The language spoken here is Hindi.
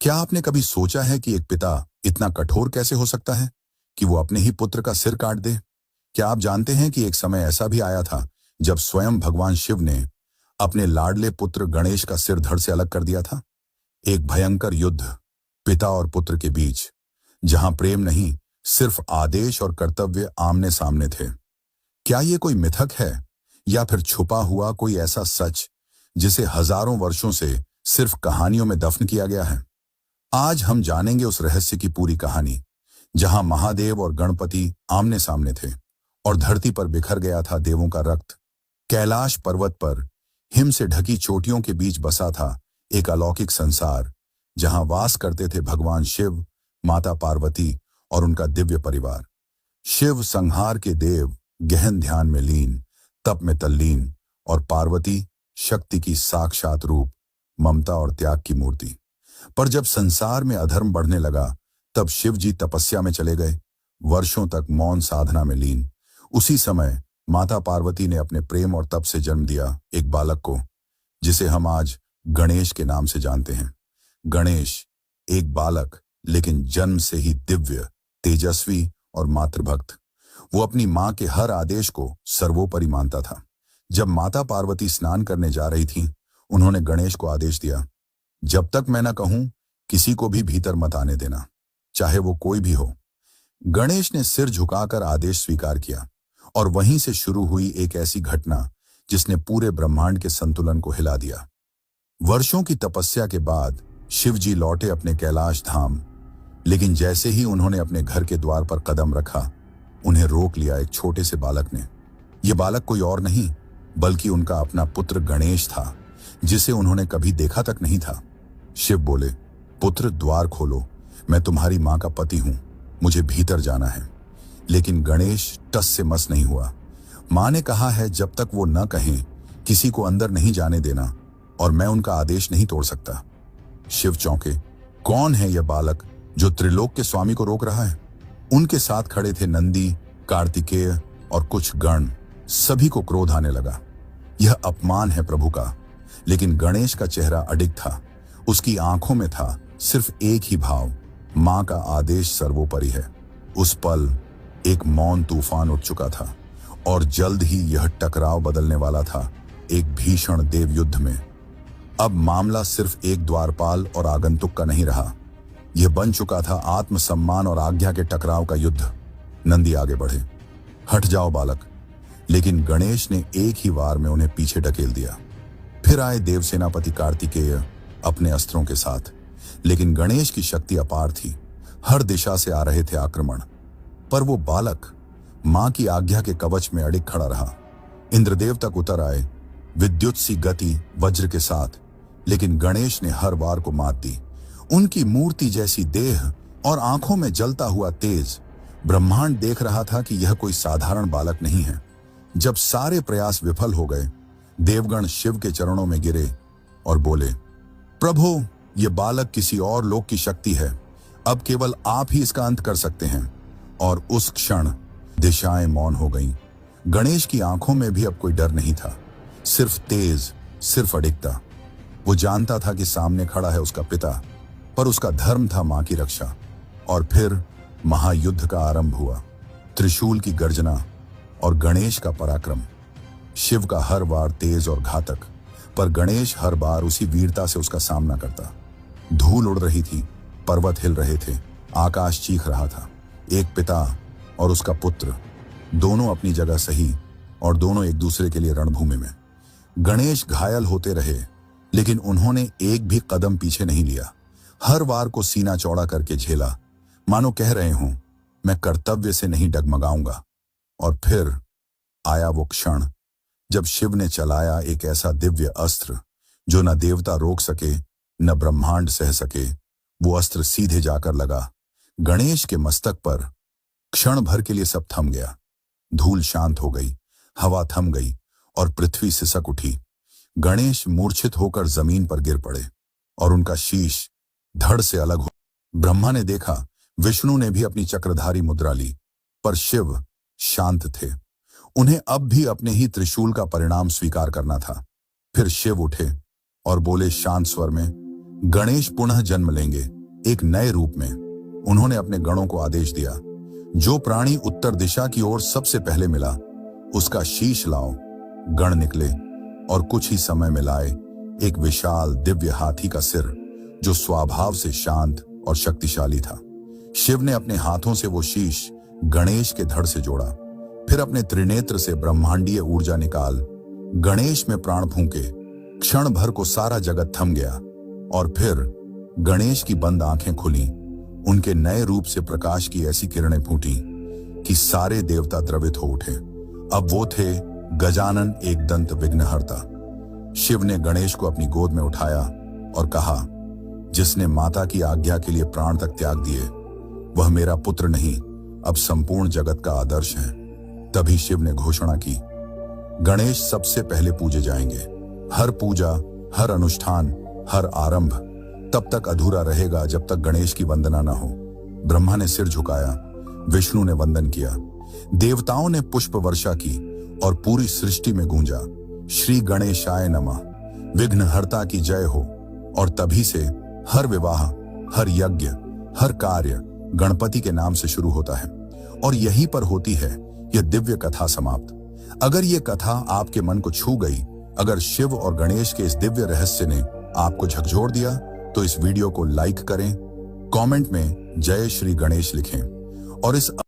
क्या आपने कभी सोचा है कि एक पिता इतना कठोर कैसे हो सकता है कि वो अपने ही पुत्र का सिर काट दे? क्या आप जानते हैं कि एक समय ऐसा भी आया था जब स्वयं भगवान शिव ने अपने लाडले पुत्र गणेश का सिर धड़ से अलग कर दिया था? एक भयंकर युद्ध पिता और पुत्र के बीच, जहां प्रेम नहीं, सिर्फ आदेश और कर्तव्य आमने सामने थे। क्या ये कोई मिथक है या फिर छुपा हुआ कोई ऐसा सच जिसे हजारों वर्षों से सिर्फ कहानियों में दफन किया गया है? आज हम जानेंगे उस रहस्य की पूरी कहानी, जहां महादेव और गणपति आमने सामने थे और धरती पर बिखर गया था देवों का रक्त। कैलाश पर्वत पर हिम से ढकी चोटियों के बीच बसा था एक अलौकिक संसार, जहां वास करते थे भगवान शिव, माता पार्वती और उनका दिव्य परिवार। शिव संहार के देव गहन ध्यान में लीन, तप में तल्लीन, और पार्वती शक्ति की साक्षात रूप, ममता और त्याग की मूर्ति। पर जब संसार में अधर्म बढ़ने लगा, तब शिव जी तपस्या में चले गए, वर्षों तक मौन साधना में लीन। उसी समय माता पार्वती ने अपने प्रेम और तप से जन्म दिया एक बालक को, जिसे हम आज गणेश के नाम से जानते हैं। गणेश एक बालक, लेकिन जन्म से ही दिव्य, तेजस्वी और मातृभक्त। वो अपनी मां के हर आदेश को सर्वोपरि मानता था। जब माता पार्वती स्नान करने जा रही थी, उन्होंने गणेश को आदेश दिया, जब तक मैं न कहूं, किसी को भी भीतर मत आने देना, चाहे वो कोई भी हो। गणेश ने सिर झुकाकर आदेश स्वीकार किया, और वहीं से शुरू हुई एक ऐसी घटना जिसने पूरे ब्रह्मांड के संतुलन को हिला दिया। वर्षों की तपस्या के बाद शिव जी लौटे अपने कैलाश धाम, लेकिन जैसे ही उन्होंने अपने घर के द्वार पर कदम रखा, उन्हें रोक लिया एक छोटे से बालक ने। यह बालक कोई और नहीं, बल्कि उनका अपना पुत्र गणेश था, जिसे उन्होंने कभी देखा तक नहीं था। शिव बोले, पुत्र, द्वार खोलो, मैं तुम्हारी मां का पति हूं, मुझे भीतर जाना है। लेकिन गणेश टस से मस नहीं हुआ। मां ने कहा है, जब तक वो न कहें, किसी को अंदर नहीं जाने देना, और मैं उनका आदेश नहीं तोड़ सकता। शिव चौंके, कौन है यह बालक जो त्रिलोक के स्वामी को रोक रहा है? उनके साथ खड़े थे नंदी, कार्तिकेय और कुछ गण। सभी को क्रोध आने लगा। यह अपमान है प्रभु का। लेकिन गणेश का चेहरा अडिग था। उसकी आंखों में था सिर्फ एक ही भाव, मां का आदेश सर्वोपरि है। उस पल एक मौन तूफान उठ चुका था, और जल्द ही यह टकराव बदलने वाला था एक भीषण देव युद्ध में। अब मामला सिर्फ एक द्वारपाल और आगंतुक का नहीं रहा, यह बन चुका था आत्मसम्मान और आज्ञा के टकराव का युद्ध। नंदी आगे बढ़े, हट जाओ बालक, लेकिन गणेश ने एक ही वार में उन्हें पीछे ढकेल दिया। फिर आए देव सेनापति कार्तिकेय अपने अस्त्रों के साथ, लेकिन गणेश की शक्ति अपार थी। हर दिशा से आ रहे थे आक्रमण, पर वो बालक मां की आज्ञा के कवच में अड़िग खड़ा रहा। इंद्रदेव तक उतर आए, विद्युत सी गति वज्र के साथ, लेकिन गणेश ने हर वार को मात दी। उनकी मूर्ति जैसी देह और आंखों में जलता हुआ तेज। ब्रह्मांड देख रहा था कि यह कोई साधारण बालक नहीं है। जब सारे प्रयास विफल हो गए, देवगण शिव के चरणों में गिरे और बोले, प्रभु, ये बालक किसी और लोक की शक्ति है, अब केवल आप ही इसका अंत कर सकते हैं। और उस क्षण दिशाएं मौन हो गईं। गणेश की आंखों में भी अब कोई डर नहीं था, सिर्फ तेज, सिर्फ अडिगता। वो जानता था कि सामने खड़ा है उसका पिता, पर उसका धर्म था मां की रक्षा। और फिर महायुद्ध का आरंभ हुआ। त्रिशूल की गर्जना और गणेश का पराक्रम। शिव का हर वार तेज और घातक, पर गणेश हर बार उसी वीरता से उसका सामना करता। धूल उड़ रही थी, पर्वत हिल रहे थे, आकाश चीख रहा था। एक पिता और उसका पुत्र, दोनों अपनी जगह सही, और दोनों एक दूसरे के लिए रणभूमि में। गणेश घायल होते रहे, लेकिन उन्होंने एक भी कदम पीछे नहीं लिया। हर वार को सीना चौड़ा करके झेला, मानो कह रहे हों, मैं कर्तव्य से नहीं डगमगाऊंगा। और फिर आया वो क्षण जब शिव ने चलाया एक ऐसा दिव्य अस्त्र जो न देवता रोक सके, न ब्रह्मांड सह सके। वो अस्त्र सीधे जाकर लगा गणेश के मस्तक पर। क्षण भर के लिए सब थम गया। धूल शांत हो गई, हवा थम गई, और पृथ्वी सिसक उठी। गणेश मूर्छित होकर जमीन पर गिर पड़े, और उनका शीश धड़ से अलग हो। ब्रह्मा ने देखा, विष्णु ने भी अपनी चक्रधारी मुद्रा ली, पर शिव शांत थे। उन्हें अब भी अपने ही त्रिशूल का परिणाम स्वीकार करना था। फिर शिव उठे और बोले शांत स्वर में, गणेश पुनः जन्म लेंगे, एक नए रूप में। उन्होंने अपने गणों को आदेश दिया, जो प्राणी उत्तर दिशा की ओर सबसे पहले मिला उसका शीश लाओ। गण निकले और कुछ ही समय में लाए एक विशाल दिव्य हाथी का सिर, जो स्वभाव से शांत और शक्तिशाली था। शिव ने अपने हाथों से वो शीश गणेश के धड़ से जोड़ा, फिर अपने त्रिनेत्र से ब्रह्मांडीय ऊर्जा निकाल गणेश में प्राण फूंके। क्षण भर को सारा जगत थम गया और फिर गणेश की बंद आंखें खुली। उनके नए रूप से प्रकाश की ऐसी किरणें फूटी कि सारे देवता द्रवित हो उठे। अब वो थे गजानन एकदंत विघ्नहर्ता। शिव ने गणेश को अपनी गोद में उठाया और कहा, जिसने माता की आज्ञा के लिए प्राण तक त्याग दिए, वह मेरा पुत्र नहीं, अब संपूर्ण जगत का आदर्श है। तभी शिव ने घोषणा की, गणेश सबसे पहले पूजे जाएंगे। हर पूजा, हर अनुष्ठान, हर आरंभ तब तक अधूरा रहेगा जब तक गणेश की वंदना न हो। ब्रह्मा ने सिर झुकाया, विष्णु ने वंदन किया, देवताओं ने पुष्प वर्षा की और पूरी सृष्टि में गूंजा, श्री गणेशाय नमः, विघ्नहर्ता की जय हो। और तभी से हर विवाह, हर यज्ञ, हर कार्य गणपति के नाम से शुरू होता है और यहीं पर होती है यह दिव्य कथा समाप्त। अगर यह कथा आपके मन को छू गई, अगर शिव और गणेश के इस दिव्य रहस्य ने आपको झकझोर दिया, तो इस वीडियो को लाइक करें, कमेंट में जय श्री गणेश लिखें और इस